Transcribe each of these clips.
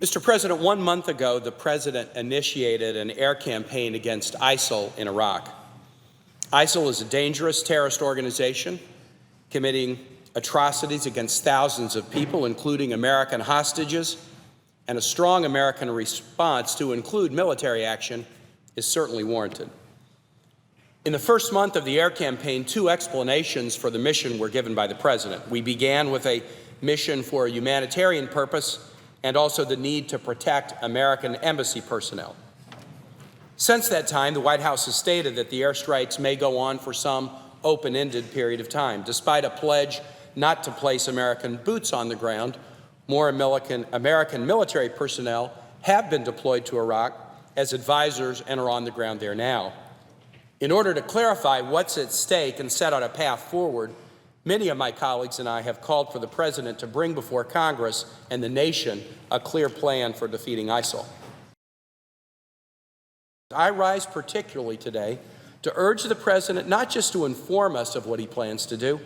Mr. President, 1 month ago, the President initiated an air campaign against ISIL in Iraq. ISIL is a dangerous terrorist organization committing atrocities against thousands of people, including American hostages, and a strong American response to include military action is certainly warranted. In the first month of the air campaign, 2 explanations for the mission were given by the President. We began with a mission for a humanitarian purpose and also the need to protect American embassy personnel. Since that time, the White House has stated that the airstrikes may go on for some open-ended period of time. Despite a pledge not to place American boots on the ground, more American military personnel have been deployed to Iraq as advisors and are on the ground there now. In order to clarify what's at stake and set out a path forward, many of my colleagues and I have called for the President to bring before Congress and the nation a clear plan for defeating ISIL. I rise particularly today to urge the President not just to inform us of what he plans to do,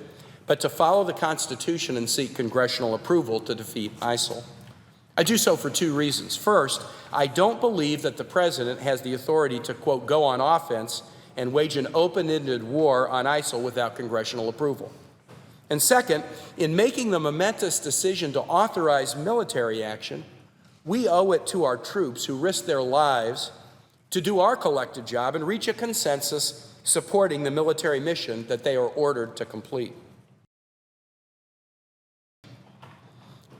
but to follow the Constitution and seek congressional approval to defeat ISIL. I do so for 2 reasons. First, I don't believe that the President has the authority to, quote, go on offense and wage an open-ended war on ISIL without congressional approval. And second, in making the momentous decision to authorize military action, we owe it to our troops who risk their lives to do our collective job and reach a consensus supporting the military mission that they are ordered to complete.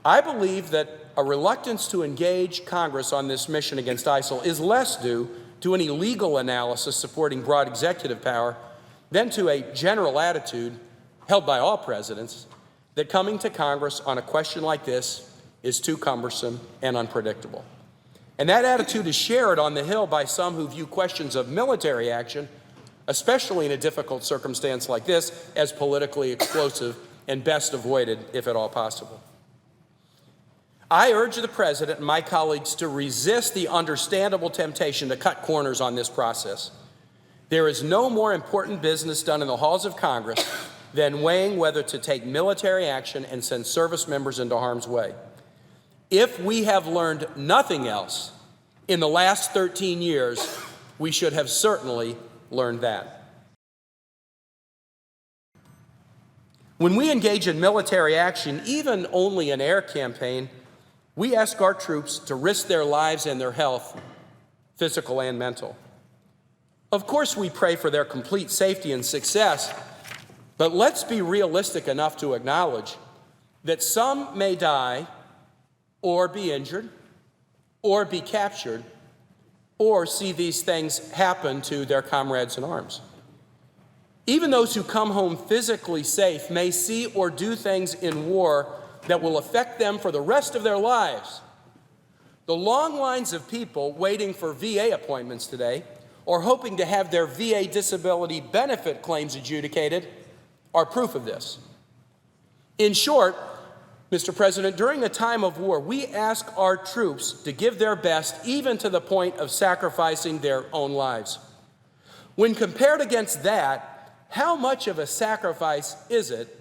I believe that a reluctance to engage Congress on this mission against ISIL is less due to any legal analysis supporting broad executive power than to a general attitude held by all presidents that coming to Congress on a question like this is too cumbersome and unpredictable. And that attitude is shared on the Hill by some who view questions of military action, especially in a difficult circumstance like this, as politically explosive and best avoided if at all possible. I urge the President and my colleagues to resist the understandable temptation to cut corners on this process. There is no more important business done in the halls of Congress than weighing whether to take military action and send service members into harm's way. If we have learned nothing else in the last 13 years, we should have certainly learned that. When we engage in military action, even only an air campaign, we ask our troops to risk their lives and their health, physical and mental. Of course, we pray for their complete safety and success, but let's be realistic enough to acknowledge that some may die or be injured or be captured or see these things happen to their comrades in arms. Even those who come home physically safe may see or do things in war that will affect them for the rest of their lives. The long lines of people waiting for VA appointments today or hoping to have their VA disability benefit claims adjudicated are proof of this. In short, Mr. President, during a time of war, we ask our troops to give their best, even to the point of sacrificing their own lives. When compared against that, how much of a sacrifice is it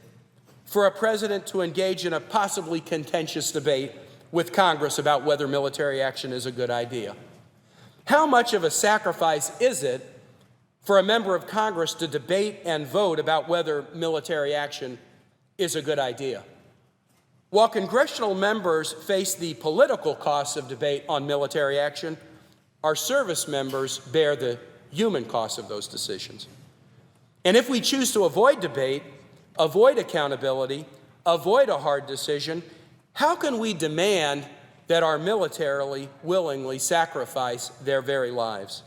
for a president to engage in a possibly contentious debate with Congress about whether military action is a good idea? How much of a sacrifice is it for a member of Congress to debate and vote about whether military action is a good idea? While congressional members face the political costs of debate on military action, our service members bear the human costs of those decisions. And if we choose to avoid debate, avoid accountability, avoid a hard decision, how can we demand that our military willingly sacrifice their very lives?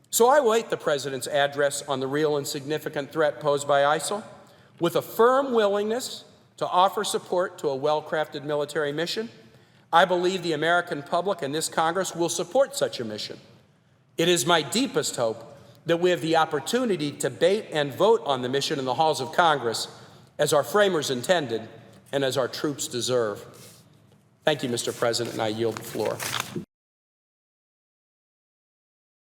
So I await the President's address on the real and significant threat posed by ISIL with a firm willingness to offer support to a well-crafted military mission. I believe the American public and this Congress will support such a mission. It is my deepest hope that we have the opportunity to debate and vote on the mission in the halls of Congress as our framers intended and as our troops deserve. Thank you, Mr. President, and I yield the floor.